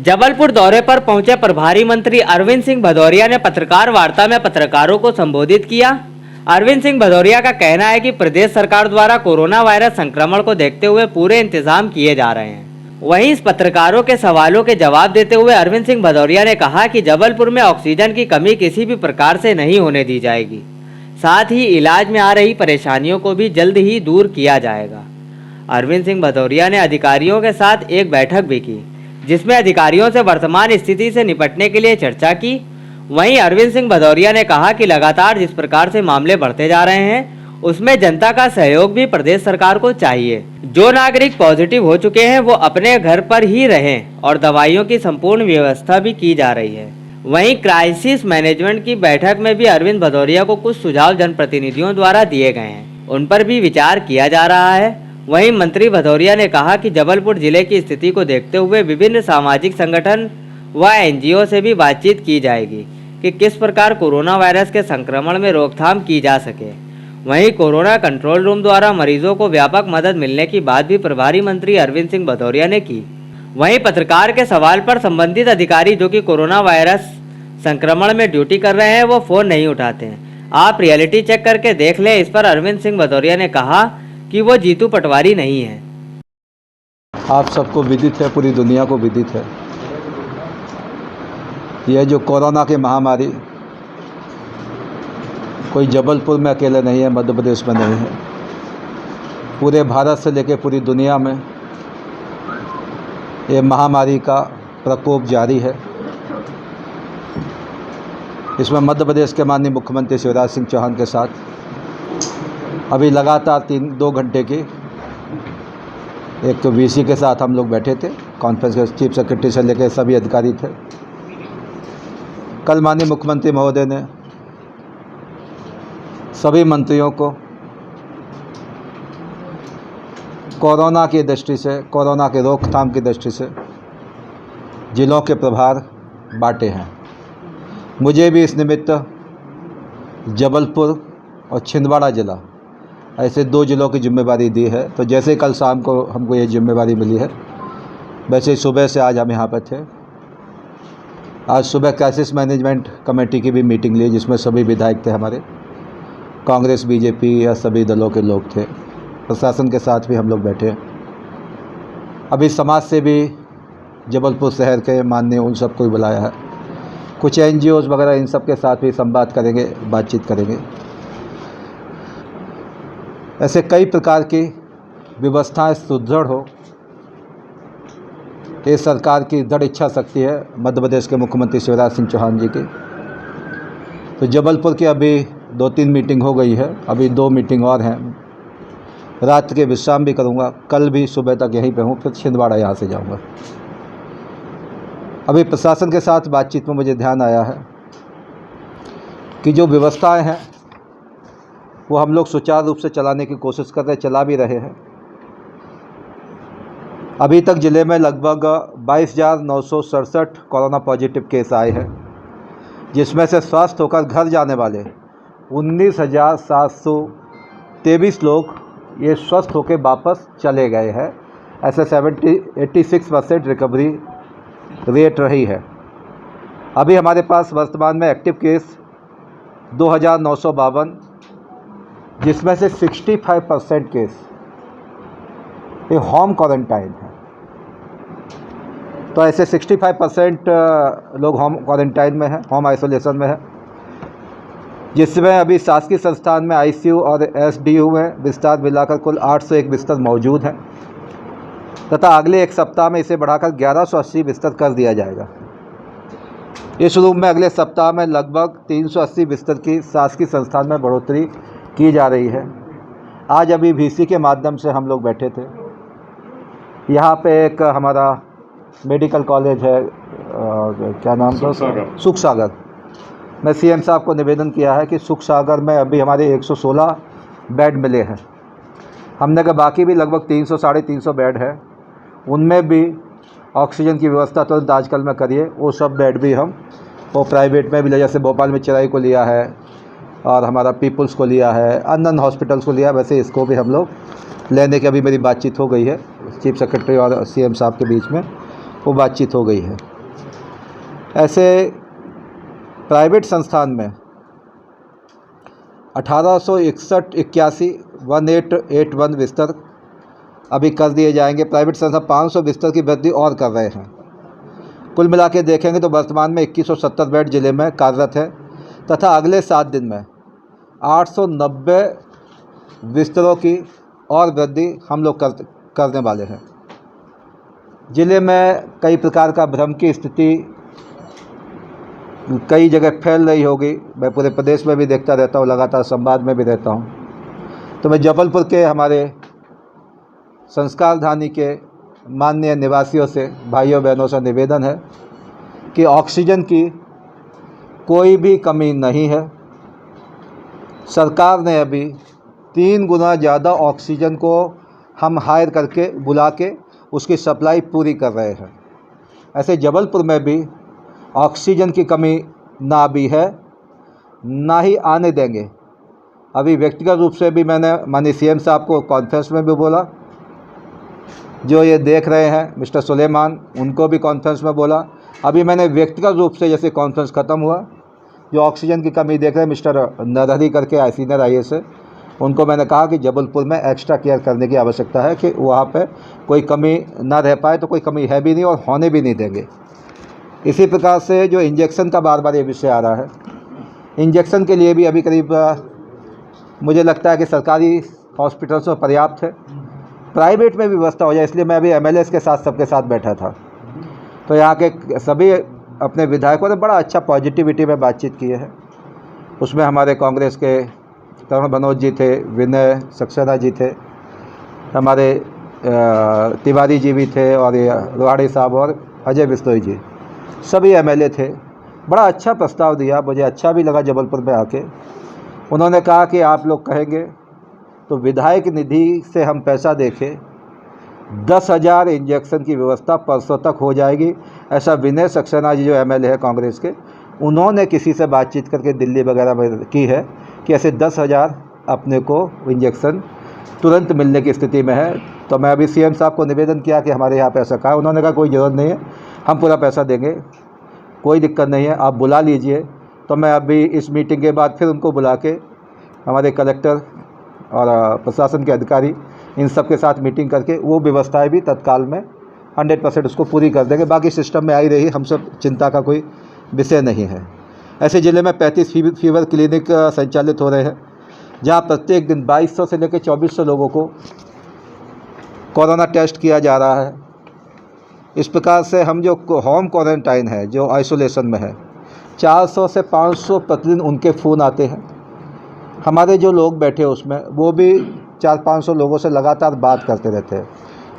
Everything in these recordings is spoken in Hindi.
जबलपुर दौरे पर पहुंचे प्रभारी मंत्री अरविंद सिंह भदौरिया ने पत्रकार वार्ता में पत्रकारों को संबोधित किया। अरविंद सिंह भदौरिया का कहना है कि प्रदेश सरकार द्वारा कोरोना वायरस संक्रमण को देखते हुए पूरे इंतजाम किए जा रहे हैं। वहीं इस पत्रकारों के सवालों के जवाब देते हुए अरविंद सिंह भदौरिया ने कहा कि जबलपुर में ऑक्सीजन की कमी किसी भी प्रकार से नहीं होने दी जाएगी। साथ ही इलाज में आ रही परेशानियों को भी जल्द ही दूर किया जाएगा। अरविंद सिंह भदौरिया ने अधिकारियों के साथ एक बैठक भी की, जिसमें अधिकारियों से वर्तमान स्थिति से निपटने के लिए चर्चा की। वहीं अरविंद सिंह भदौरिया ने कहा कि लगातार जिस प्रकार से मामले बढ़ते जा रहे हैं, उसमें जनता का सहयोग भी प्रदेश सरकार को चाहिए। जो नागरिक पॉजिटिव हो चुके हैं वो अपने घर पर ही रहें और दवाइयों की संपूर्ण व्यवस्था भी की जा रही है। वहीं क्राइसिस मैनेजमेंट की बैठक में भी अरविंद भदौरिया को कुछ सुझाव जनप्रतिनिधियों द्वारा दिए गए हैं, उन पर भी विचार किया जा रहा है। वहीं मंत्री भदौरिया ने कहा कि जबलपुर जिले की स्थिति को देखते हुए विभिन्न सामाजिक संगठन व एनजीओ से भी बातचीत की जाएगी कि किस प्रकार कोरोना वायरस के संक्रमण में रोकथाम की जा सके। वहीं कोरोना कंट्रोल रूम द्वारा मरीजों को व्यापक मदद मिलने की बात भी प्रभारी मंत्री अरविंद सिंह भदौरिया ने की। वहीं पत्रकार के सवाल पर संबंधित अधिकारी जो कि कोरोना वायरस संक्रमण में ड्यूटी कर रहे हैं वो फ़ोन नहीं उठाते हैं, आप रियलिटी चेक करके देख लें। इस पर अरविंद सिंह भदौरिया ने कहा कि वो जीतू पटवारी नहीं है। आप सबको विदित है, पूरी दुनिया को विदित है, यह जो कोरोना की महामारी कोई जबलपुर में अकेले नहीं है, मध्य प्रदेश में नहीं है, पूरे भारत से लेकर पूरी दुनिया में ये महामारी का प्रकोप जारी है। इसमें मध्य प्रदेश के माननीय मुख्यमंत्री शिवराज सिंह चौहान के साथ अभी लगातार 2 घंटे की एक वीसी के साथ हम लोग बैठे थे। कॉन्फ्रेंस के चीफ सेक्रेटरी से लेकर सभी अधिकारी थे। कल माननीय मुख्यमंत्री महोदय ने सभी मंत्रियों को कोरोना की दृष्टि से, कोरोना के रोकथाम की दृष्टि से जिलों के प्रभार बांटे हैं। मुझे भी इस निमित्त जबलपुर और छिंदवाड़ा जिला, ऐसे 2 जिलों की जिम्मेवारी दी है। तो जैसे कल शाम को हमको ये जिम्मेवारी मिली है, वैसे ही सुबह से आज हम यहाँ पर थे। आज सुबह क्राइसिस मैनेजमेंट कमेटी की भी मीटिंग ली, जिसमें सभी विधायक थे, हमारे कांग्रेस बीजेपी या सभी दलों के लोग थे। प्रशासन के साथ भी हम लोग बैठे। अभी समाज से भी जबलपुर शहर के माननीय उन सबको भी बुलाया है। कुछ एनजीओज़ वगैरह, इन सब के साथ भी संवाद करेंगे, बातचीत करेंगे। ऐसे कई प्रकार की व्यवस्थाएं सुदृढ़ हो, ये सरकार की दृढ़ इच्छा शक्ति है, मध्य प्रदेश के मुख्यमंत्री शिवराज सिंह चौहान जी की। तो जबलपुर की अभी 2-3 मीटिंग हो गई है, अभी 2 मीटिंग और हैं। रात के विश्राम भी करूंगा, कल भी सुबह तक यहीं पे हूँ, फिर छिंदवाड़ा यहाँ से जाऊंगा। अभी प्रशासन के साथ बातचीत में मुझे ध्यान आया है कि जो व्यवस्थाएं हैं वो हम लोग सुचारू रूप से चलाने की कोशिश कर रहे हैं, चला भी रहे हैं। अभी तक जिले में लगभग 22,967 कोरोना पॉजिटिव केस आए हैं, जिसमें से स्वस्थ होकर घर जाने वाले 19,723 लोग ये स्वस्थ होकर वापस चले गए हैं। ऐसे 86% रिकवरी रेट रही है। अभी हमारे पास वर्तमान में एक्टिव केस 2,952, जिसमें से 65% केस ये होम क्वारंटाइन है। तो ऐसे 65% लोग होम क्वारंटाइन में हैं, होम आइसोलेशन में है, जिसमें अभी शासकीय संस्थान में आईसीयू और एसडीयू में बिस्तर मिलाकर कुल 801 बिस्तर मौजूद हैं तथा अगले 1 सप्ताह में इसे बढ़ाकर 1180 बिस्तर कर दिया जाएगा। इस रूप में अगले सप्ताह में लगभग 380 बिस्तर की शासकीय संस्थान में बढ़ोतरी की जा रही है। आज अभी वीसी के माध्यम से हम लोग बैठे थे। यहाँ पे एक हमारा मेडिकल कॉलेज है, क्या नाम था, सुख सागर। मैं सीएम साहब को निवेदन किया है कि सुख सागर में अभी हमारे 116 बेड मिले हैं। हमने कहा बाकी भी लगभग 300-350 बेड है, उनमें भी ऑक्सीजन की व्यवस्था तुरंत आजकल में करिए। वो सब बेड भी हम वो प्राइवेट में भी ले, जैसे भोपाल में चिराई को लिया है और हमारा पीपल्स को लिया है, अन्य हॉस्पिटल्स को लिया है, वैसे इसको भी हम लोग लेने की अभी मेरी बातचीत हो गई है चीफ सेक्रेटरी और सीएम साहब के बीच में, वो बातचीत हो गई है। ऐसे प्राइवेट संस्थान में 1861 बिस्तर अभी कर दिए जाएंगे। प्राइवेट संस्था 500 बिस्तर की वृद्धि और कर रहे हैं। कुल मिला के देखेंगे तो वर्तमान में 2170 बेड जिले में कार्यरत है तथा अगले 7 दिन में 890 बिस्तरों की और वृद्धि हम लोग करने वाले हैं। जिले में कई प्रकार का भ्रम की स्थिति कई जगह फैल रही होगी। मैं पूरे प्रदेश में भी देखता रहता हूँ, लगातार संवाद में भी रहता हूँ। तो मैं जबलपुर के हमारे संस्कारधानी के माननीय निवासियों से, भाइयों बहनों से निवेदन है कि ऑक्सीजन की कोई भी कमी नहीं है। सरकार ने अभी 3 गुना ज़्यादा ऑक्सीजन को हम हायर करके बुला के उसकी सप्लाई पूरी कर रहे हैं। ऐसे जबलपुर में भी ऑक्सीजन की कमी ना भी है, ना ही आने देंगे। अभी व्यक्तिगत रूप से भी मैंने माननीय सीएम साहब को कॉन्फ्रेंस में भी बोला, जो ये देख रहे हैं मिस्टर सुलेमान, उनको भी कॉन्फ्रेंस में बोला। अभी मैंने व्यक्तिगत रूप से जैसे कॉन्फ्रेंस ख़त्म हुआ, जो ऑक्सीजन की कमी देख रहे हैं मिस्टर नरहरी करके सीनियर IAS है, उनको मैंने कहा कि जबलपुर में एक्स्ट्रा केयर करने की आवश्यकता है कि वहाँ पे कोई कमी ना रह पाए। तो कोई कमी है भी नहीं और होने भी नहीं देंगे। इसी प्रकार से जो इंजेक्शन का बार बार ये विषय आ रहा है, इंजेक्शन के लिए भी अभी करीब मुझे लगता है कि सरकारी हॉस्पिटल्स में पर्याप्त है, प्राइवेट में भी व्यवस्था हो जाए। इसलिए मैं अभी MLAs के साथ सबके साथ बैठा था, तो यहाँ के सभी अपने विधायकों ने बड़ा अच्छा पॉजिटिविटी में बातचीत की है। उसमें हमारे कांग्रेस के तरुण मनोज जी थे, विनय सक्सेना जी थे, हमारे तिवारी जी भी थे, और रोहाड़ी साहब और अजय बिश्नोई जी, सभी MLA थे। बड़ा अच्छा प्रस्ताव दिया, मुझे अच्छा भी लगा जबलपुर में आके। उन्होंने कहा कि आप लोग कहेंगे तो विधायक निधि से हम पैसा देके 10,000 इंजेक्शन की व्यवस्था परसों तक हो जाएगी। ऐसा विनय सक्सेना जी जो MLA है कांग्रेस के, उन्होंने किसी से बातचीत करके दिल्ली वगैरह में की है कि ऐसे 10,000 अपने को इंजेक्शन तुरंत मिलने की स्थिति में है। तो मैं अभी CM साहब को निवेदन किया कि हमारे यहाँ पैसा कहा। उन्होंने कहा कोई ज़रूरत नहीं है, हम पूरा पैसा देंगे, कोई दिक्कत नहीं है, आप बुला लीजिए। तो मैं अभी इस मीटिंग के बाद फिर उनको बुला के हमारे कलेक्टर और प्रशासन के अधिकारी इन सब के साथ मीटिंग करके वो व्यवस्थाएं भी तत्काल में 100% उसको पूरी कर देंगे। बाकी सिस्टम में आई रही, हम सब चिंता का कोई विषय नहीं है। ऐसे ज़िले में 35 फीवर क्लिनिक संचालित हो रहे हैं, जहां प्रत्येक दिन 2200 से लेकर 2400 लोगों को कोरोना टेस्ट किया जा रहा है। इस प्रकार से हम जो होम क्वारंटाइन है, जो आइसोलेशन में है, 400 से 500 प्रतिदिन उनके फ़ोन आते हैं। हमारे जो लोग बैठे उसमें वो भी 400-500 लोगों से लगातार बात करते रहते हैं।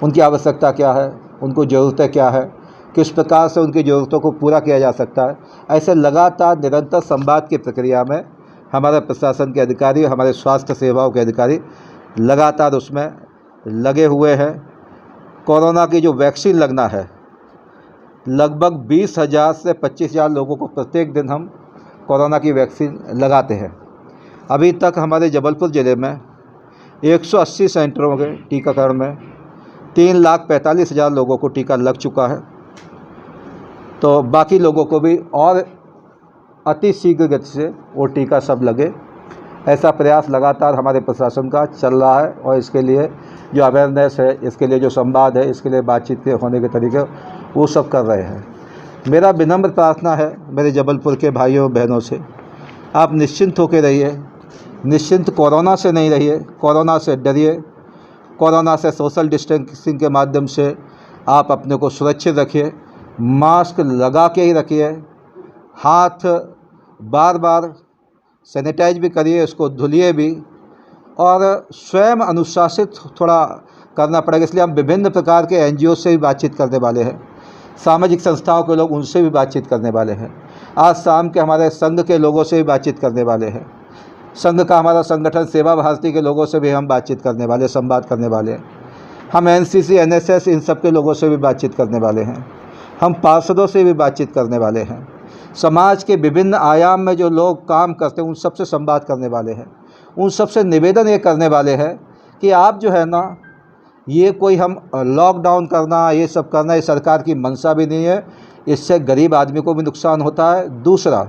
उनकी आवश्यकता क्या है, उनको ज़रूरतें क्या है, किस प्रकार से उनकी ज़रूरतों को पूरा किया जा सकता है। ऐसे लगातार निरंतर संवाद की प्रक्रिया में हमारे प्रशासन के अधिकारी, हमारे स्वास्थ्य सेवाओं के अधिकारी लगातार उसमें लगे हुए हैं। कोरोना की जो वैक्सीन लगना है, लगभग 20,000 से 25,000 लोगों को प्रत्येक दिन हम कोरोना की वैक्सीन लगाते हैं। अभी तक हमारे जबलपुर ज़िले में 180 सेंटरों के टीकाकरण में 3,45,000 लोगों को टीका लग चुका है। तो बाकी लोगों को भी और अति शीघ्र गति से वो टीका सब लगे, ऐसा प्रयास लगातार हमारे प्रशासन का चल रहा है। और इसके लिए जो अवेयरनेस है, इसके लिए जो संवाद है, इसके लिए बातचीत के होने के तरीके वो सब कर रहे हैं। मेरा विनम्र प्रार्थना है मेरे जबलपुर के भाइयों बहनों से, आप निश्चिंत होकर रहिए। निश्चिंत कोरोना से नहीं रहिए, कोरोना से डरिए। कोरोना से सोशल डिस्टेंसिंग के माध्यम से आप अपने को सुरक्षित रखिए, मास्क लगा के ही रखिए, हाथ बार बार सैनिटाइज भी करिए, उसको धुलिए भी, और स्वयं अनुशासित थोड़ा करना पड़ेगा। इसलिए हम विभिन्न प्रकार के NGO से भी बातचीत करने वाले हैं, सामाजिक संस्थाओं के लोग, उनसे भी बातचीत करने वाले हैं। आज शाम के हमारे संघ के लोगों से भी बातचीत करने वाले हैं। संघ का हमारा संगठन सेवा भारती के लोगों से भी हम बातचीत करने वाले, संवाद करने वाले हैं। हम NCC, NSS इन सब के लोगों से भी बातचीत करने वाले हैं। हम पार्षदों से भी बातचीत करने वाले हैं। समाज के विभिन्न आयाम में जो लोग काम करते हैं उन सब से संवाद करने वाले हैं। उन सब से निवेदन ये करने वाले हैं कि आप जो है ना, ये कोई हम लॉकडाउन करना, ये सब करना, ये सरकार की मंशा भी नहीं है। इससे गरीब आदमी को भी नुकसान होता है। दूसरा,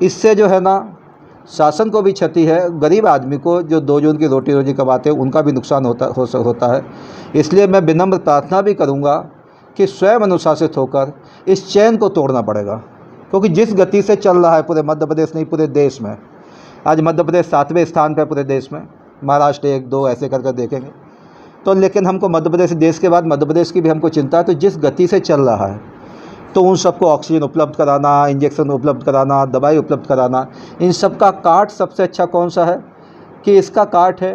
इससे जो है ना शासन को भी क्षति है, गरीब आदमी को जो 2 जून की रोटी रोजी कमाते हैं उनका भी नुकसान होता है। इसलिए मैं विनम्र प्रार्थना भी करूंगा कि स्वयं अनुशासित होकर इस चैन को तोड़ना पड़ेगा, क्योंकि जिस गति से चल रहा है पूरे मध्य प्रदेश नहीं पूरे देश में, आज मध्य प्रदेश 7वें स्थान पर पूरे देश में, महाराष्ट्र 1-2 ऐसे कर देखेंगे तो, लेकिन हमको मध्य प्रदेश, देश के बाद मध्य प्रदेश की भी हमको चिंता है। तो जिस गति से चल रहा है तो उन सबको ऑक्सीजन उपलब्ध कराना, इंजेक्शन उपलब्ध कराना, दवाई उपलब्ध कराना, इन सब का काट सबसे अच्छा कौन सा है कि इसका काट है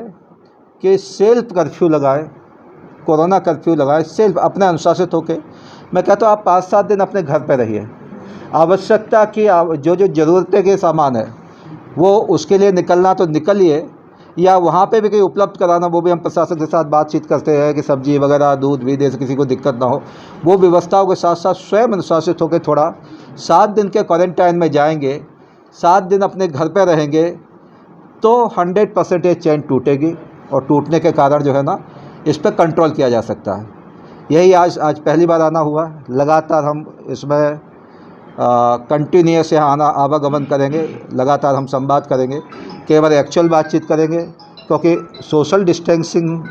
कि सेल्फ कर्फ्यू लगाए, कोरोना कर्फ्यू लगाए, सेल्फ अपने अनुशासित होके। मैं कहता हूँ आप 5-7 दिन अपने घर पर रहिए, आवश्यकता की जो ज़रूरतें के सामान है वो उसके लिए निकलना तो निकलिए, या वहाँ पे भी कहीं उपलब्ध कराना, वो भी हम प्रशासन के साथ बातचीत करते हैं कि सब्जी वगैरह दूध भी दे, किसी को दिक्कत ना हो। वो व्यवस्थाओं के साथ साथ स्वयं अनुशासित होकर थोड़ा 7 दिन के क्वारंटाइन में जाएंगे, 7 दिन अपने घर पे रहेंगे तो 100% ये चैन टूटेगी, और टूटने के कारण जो है ना इस पर कंट्रोल किया जा सकता है। यही आज पहली बार आना हुआ, लगातार हम इसमें कंटिन्यूस यहाँ आवागमन करेंगे, लगातार हम संवाद करेंगे, केवल एक्चुअल बातचीत करेंगे, क्योंकि सोशल डिस्टेंसिंग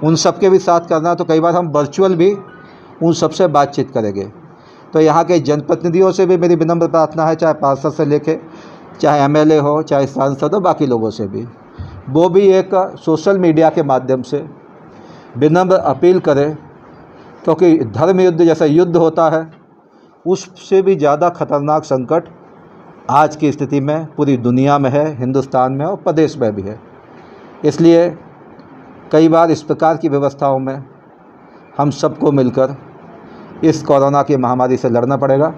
उन सब के भी साथ करना है, तो कई बार हम वर्चुअल भी उन सब से बातचीत करेंगे। तो यहाँ के जनप्रतिनिधियों से भी मेरी विनम्र प्रार्थना है, चाहे पार्षद से लेके चाहे MLA हो, चाहे सांसद हो, बाकी लोगों से भी, वो भी एक सोशल मीडिया के माध्यम से विनम्र अपील करें, क्योंकि धर्म युद्ध जैसा युद्ध होता है उससे भी ज़्यादा खतरनाक संकट आज की स्थिति में पूरी दुनिया में है, हिंदुस्तान में और प्रदेश में भी है। इसलिए कई बार इस प्रकार की व्यवस्थाओं में हम सबको मिलकर इस कोरोना की महामारी से लड़ना पड़ेगा।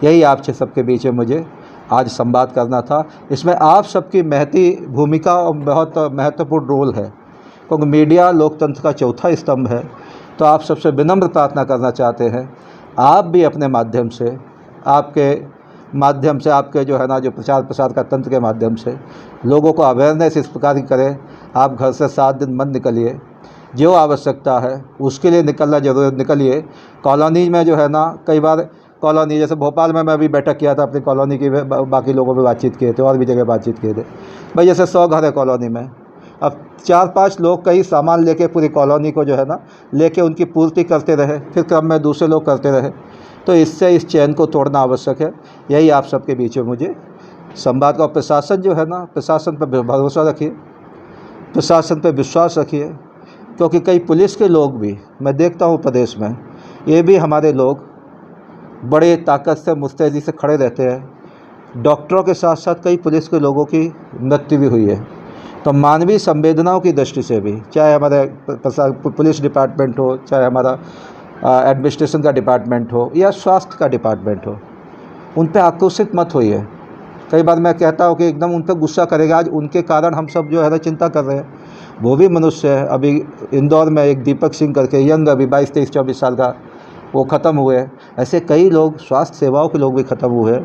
यही आपसे सबके बीच में मुझे आज संवाद करना था। इसमें आप सबकी महती भूमिका और बहुत महत्वपूर्ण रोल है, क्योंकि मीडिया लोकतंत्र का चौथा स्तंभ है। तो आप सबसे विनम्र प्रार्थना करना चाहते हैं, आप भी अपने माध्यम से, आपके जो है ना जो प्रचार प्रसार का तंत्र के माध्यम से लोगों को अवेयरनेस इस प्रकार की करें। आप घर से 7 दिन मत निकलिए, जो आवश्यकता है उसके लिए निकलना जरूर निकलिए। कॉलोनी में जो है ना, कई बार कॉलोनी, जैसे भोपाल में मैं अभी बैठक किया था अपनी कॉलोनी की, बाकी लोगों में बातचीत किए थे और भी जगह बातचीत किए थे भाई। जैसे 100 घर है कॉलोनी में, अब 4-5 लोग कई सामान लेके पूरी कॉलोनी को जो है ना लेके उनकी पूर्ति करते रहे, फिर क्रम में दूसरे लोग करते रहे, तो इससे इस चैन को तोड़ना आवश्यक है। यही आप सबके बीच में मुझे संवाद का। प्रशासन जो है ना, प्रशासन पर भरोसा रखिए, प्रशासन पर विश्वास रखिए, क्योंकि कई पुलिस के लोग भी मैं देखता हूँ प्रदेश में, ये भी हमारे लोग बड़े ताकत से मुस्तैदी से खड़े रहते हैं। डॉक्टरों के साथ साथ कई पुलिस के लोगों की मृत्यु भी हुई है। तो मानवीय संवेदनाओं की दृष्टि से भी, चाहे हमारे पुलिस डिपार्टमेंट हो, चाहे हमारा एडमिनिस्ट्रेशन का डिपार्टमेंट हो या स्वास्थ्य का डिपार्टमेंट हो, उन पे आक्रोशित मत होइए। कई बार मैं कहता हूँ कि एकदम उन पर गुस्सा करेगा, आज उनके कारण हम सब जो है ना चिंता कर रहे हैं, वो भी मनुष्य है। अभी इंदौर में एक दीपक सिंह करके यंग, अभी 22-23-24 साल का, वो ख़त्म हुए। ऐसे कई लोग, स्वास्थ्य सेवाओं के लोग भी ख़त्म हुए।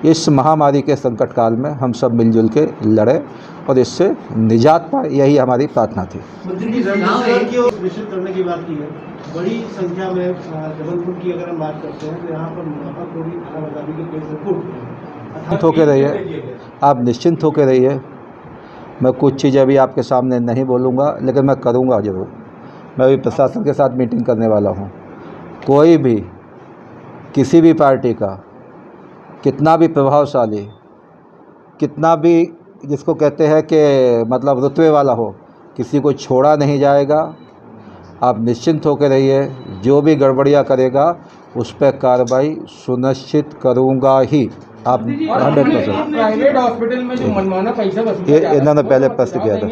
इस महामारी के संकट काल में हम सब मिलजुल के लड़े और इससे निजात पाए, यही हमारी प्रार्थना थी। मंत्री जी, विकसित करने की बात की है, बड़ी संख्या में जबलपुर की अगर हम बात करते हैं तो यहाँ पर मुनाफाखोरी, खानाबर्दारी के केस होके रहिए, आप निश्चिंत होके रहिए। मैं कुछ चीज़ें अभी आपके सामने नहीं बोलूँगा, लेकिन मैं करूँगा ज़रूर। मैं अभी प्रशासन के साथ मीटिंग करने वाला हूँ। कोई भी, किसी भी पार्टी का, कितना भी प्रभावशाली, कितना भी जिसको कहते हैं कि मतलब रुतबे वाला हो, किसी को छोड़ा नहीं जाएगा। आप निश्चिंत होकर रहिए, जो भी गड़बड़ियाँ करेगा उस पर कार्रवाई सुनिश्चित करूँगा ही। आप 100%। प्राइवेट हॉस्पिटल में जो मनमाना पैसा ये इन्होंने पहले प्रश्न किया था।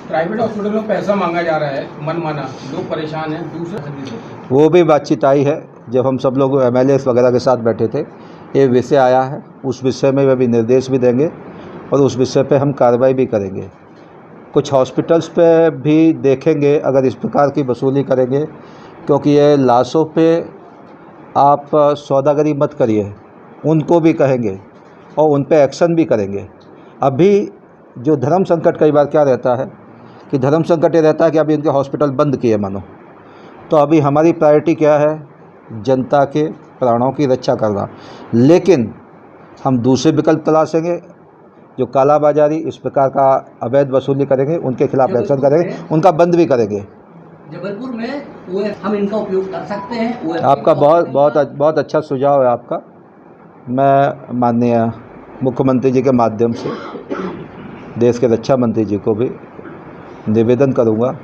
प्राइवेट हॉस्पिटल में पैसा मांगा जा रहा है मनमाना, लोग परेशान हैं। दूसरा वो भी बातचीत आई है जब हम सब लोग MLAs वगैरह के साथ बैठे थे, ये विषय आया है। उस विषय में वे भी निर्देश भी देंगे और उस विषय पे हम कार्रवाई भी करेंगे। कुछ हॉस्पिटल्स पे भी देखेंगे अगर इस प्रकार की वसूली करेंगे, क्योंकि ये लाशों पे आप सौदागरी मत करिए, उनको भी कहेंगे और उन पे एक्शन भी करेंगे। अभी जो धर्म संकट कई बार क्या रहता है कि धर्म संकट ये रहता है कि अभी इनके हॉस्पिटल बंद किए मानो, तो अभी हमारी प्रायोरिटी क्या है जनता के प्राणों की रक्षा करना, लेकिन हम दूसरे विकल्प तलाशेंगे। जो कालाबाजारी इस प्रकार का अवैध वसूली करेंगे उनके खिलाफ एक्शन करेंगे, उनका बंद भी करेंगे। जबलपुर में हम इनका उपयोग कर सकते हैं। आपका बहुत अच्छा सुझाव है आपका। मैं माननीय मुख्यमंत्री जी के माध्यम से देश के रक्षा मंत्री जी को भी निवेदन करूंगा,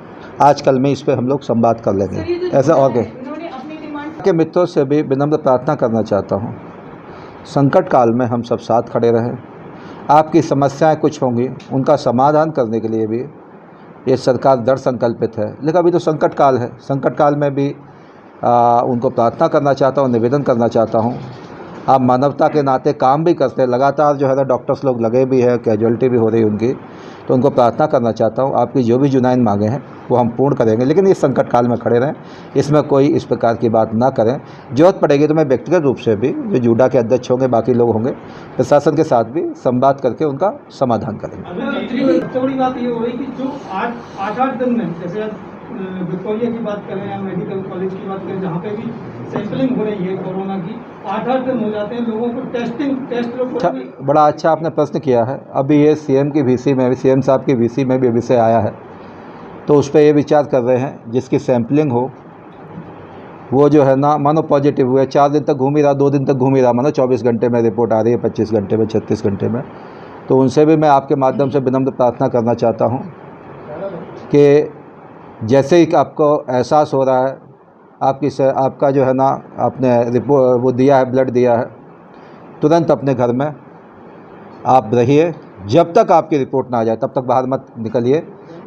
आजकल में इस पर हम लोग संवाद कर लेंगे। ऐसा और के मित्रों से भी विनम्र प्रार्थना करना चाहता हूं, संकट काल में हम सब साथ खड़े रहें। आपकी समस्याएं कुछ होंगी, उनका समाधान करने के लिए भी ये सरकार दृढ़ संकल्पित है। लेकिन अभी तो संकट काल है, संकट काल में भी उनको प्रार्थना करना चाहता हूँ, निवेदन करना चाहता हूँ। आप मानवता के नाते काम भी करते हैं, लगातार जो है ना डॉक्टर्स लोग लगे भी है, कैजुअलिटी भी हो रही उनकी, तो उनको प्रार्थना करना चाहता हूँ, आपकी जो भी जुनैन मांगे हैं वो हम पूर्ण करेंगे, लेकिन इस संकट काल में खड़े रहें, इसमें कोई इस प्रकार की बात ना करें। जरूरत पड़ेगी तो मैं व्यक्तिगत रूप से भी, जो जूडा के अध्यक्ष होंगे, बाकी लोग होंगे, प्रशासन के साथ भी संवाद करके उनका समाधान करेंगे। सबसे बड़ी बात ये हो रही कि जो 8 दिन में, जैसे विक्टोरिया की बात करें या मेडिकल कॉलेज की बात करें, जहाँ पे भी सैंपलिंग हो रही है कोरोना की, 8 दिन हो जाते हैं, लोगों को टेस्ट बड़ा अच्छा आपने प्रश्न किया है। अभी ये सीएम की वीसी में, सीएम साहब की वीसी में भी विषय आया है, तो उस पर ये विचार कर रहे हैं जिसकी सैंपलिंग हो वो जो है ना, मानो पॉजिटिव हुए, 4 दिन तक घूम ही रहा, 2 दिन तक घूम ही रहा, मानो 24 घंटे में रिपोर्ट आ रही है, 25 घंटे में, 36 घंटे में, तो उनसे भी मैं आपके माध्यम से विनम्र प्रार्थना करना चाहता हूँ कि जैसे ही आपको एहसास हो रहा है, आपका जो है ना, आपने रिपोर्ट वो दिया है, ब्लड दिया है, तुरंत अपने घर में आप रहिए, जब तक आपकी रिपोर्ट ना आ जाए तब तक बाहर मत निकलिए।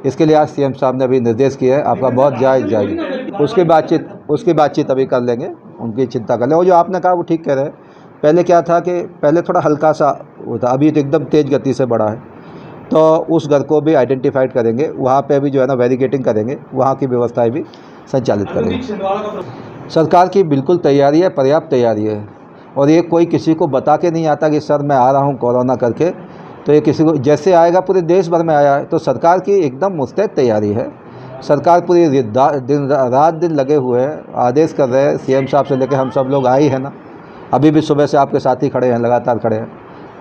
इसके लिए आज सीएम साहब ने अभी निर्देश किया है, आपका बहुत जायज़ उसकी बातचीत अभी कर लेंगे, उनकी चिंता कर लें। और जो आपने कहा वो ठीक कह रहे हैं, पहले क्या था कि पहले थोड़ा हल्का सा होता, अभी तो एकदम तेज़ गति से बढ़ा है, तो उस घर को भी आइडेंटिफाइड करेंगे, वहाँ पे भी जो है ना वेरिगेटिंग करेंगे, वहाँ की व्यवस्थाएं भी संचालित करेंगे। सरकार की बिल्कुल तैयारी है, पर्याप्त तैयारी है, और ये कोई किसी को बता के नहीं आता कि सर मैं आ रहा हूँ कोरोना करके, तो ये किसी को जैसे आएगा, पूरे देश भर में आया है, तो सरकार की एकदम मुस्तैद तैयारी है। सरकार पूरी रात दिन लगे हुए हैं, आदेश कर रहे हैं सीएम साहब से लेकर हम सब लोग आए हैं ना, अभी भी सुबह से आपके साथ ही खड़े हैं, लगातार खड़े हैं।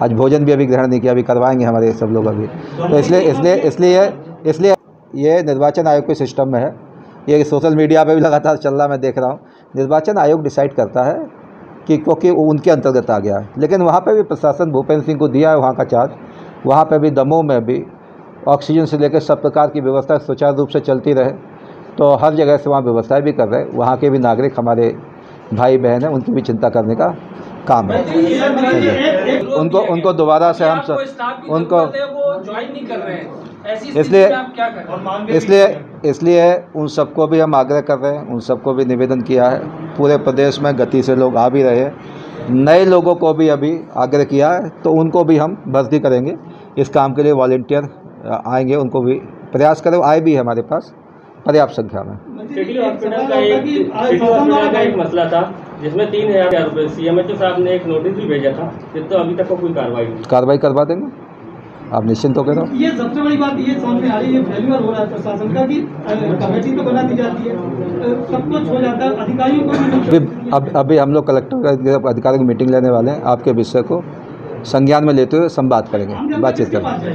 आज भोजन भी अभी ग्रहण नहीं किया, अभी करवाएंगे हमारे सब लोग अभी। तो इसलिए ये निर्वाचन आयोग के सिस्टम में है, ये सोशल मीडिया पे भी लगातार चल रहा, मैं देख रहा हूँ। निर्वाचन आयोग डिसाइड करता है कि क्योंकि उनके अंतर्गत आ गया है, लेकिन वहाँ पे भी प्रशासन भूपेंद्र सिंह को दिया है वहाँ का चार्ज, वहाँ पे भी दमोह में भी ऑक्सीजन से लेकर सब प्रकार की व्यवस्था सुचारू रूप से चलती रहे, तो हर जगह से वहाँ व्यवस्थाएँ भी कर रहे हैं। वहाँ के भी नागरिक हमारे भाई बहन हैं, उनकी भी चिंता करने का काम है। उनको दोबारा से हम सब उनको ज्वाइन नहीं कर रहे हैं, इसलिए उन सबको भी हम आग्रह कर रहे हैं, उन सबको भी निवेदन किया है। पूरे प्रदेश में गति से लोग आ भी रहे हैं, नए लोगों को भी अभी आग्रह किया है, तो उनको भी हम भर्ती करेंगे। इस काम के लिए वॉलंटियर आएंगे, उनको भी प्रयास करें, आए भी है हमारे पास पर्याप्त संख्या में। सिटी हॉस्पिटल का एक मसला था जिसमें 3000 रुपये CMHO साहब ने एक नोटिस भी भेजा था, तो अभी तक कोई कार्रवाई करवा देंगे, आप निश्चिंत होकर रहो। ये सबसे बड़ी बात ये सामने आ रही है, फेल्यूर हो रहा है प्रशासन का कि कमेटी तो बना दी जाती है, सब कुछ हो जाता है, अधिकारियों को अभी हम लोग कलेक्टर अधिकारियों की मीटिंग लेने वाले हैं, आपके विषय को संज्ञान में लेते हुए संवाद करेंगे, बातचीत करेंगे।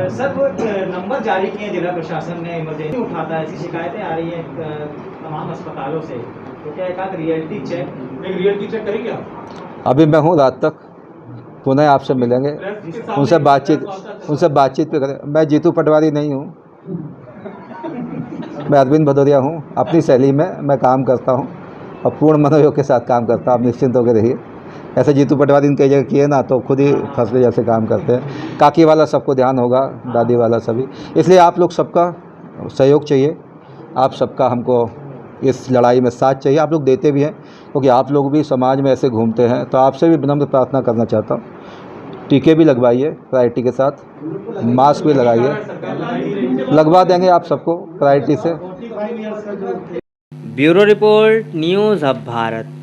सर वो नंबर जारी किए जिला प्रशासन ने, इमरजेंसी उठाता है, ऐसी शिकायतें आ रही हैं तमाम अस्पतालों से, तो क्या एक रियलिटी चेक करेंगे आप? अभी मैं हूँ रात तक, पुनः आपसे मिलेंगे, उनसे बातचीत पे करें। मैं जीतू पटवारी नहीं हूँ, मैं अरविंद भदौरिया हूँ, अपनी शैली में मैं काम करता हूँ और पूर्ण मनोयोग के साथ काम करता हूँ, आप निश्चिंत होकर रहिए। ऐसे जीतू पटवारी ने कई जगह किए ना, तो खुद ही फंसले जैसे काम करते हैं। काकी वाला सबको ध्यान होगा, दादी वाला सभी, इसलिए आप लोग सबका सहयोग चाहिए, आप सबका हमको इस लड़ाई में साथ चाहिए। आप लोग देते भी हैं, क्योंकि आप लोग भी समाज में ऐसे घूमते हैं, तो आपसे भी विनम्र प्रार्थना करना चाहता हूँ, टीके भी लगवाइए प्रायोरिटी के साथ, मास्क भी लगाइए, लगवा देंगे आप सबको प्रायोरिटी से। ब्यूरो रिपोर्ट, न्यूज़ अब भारत।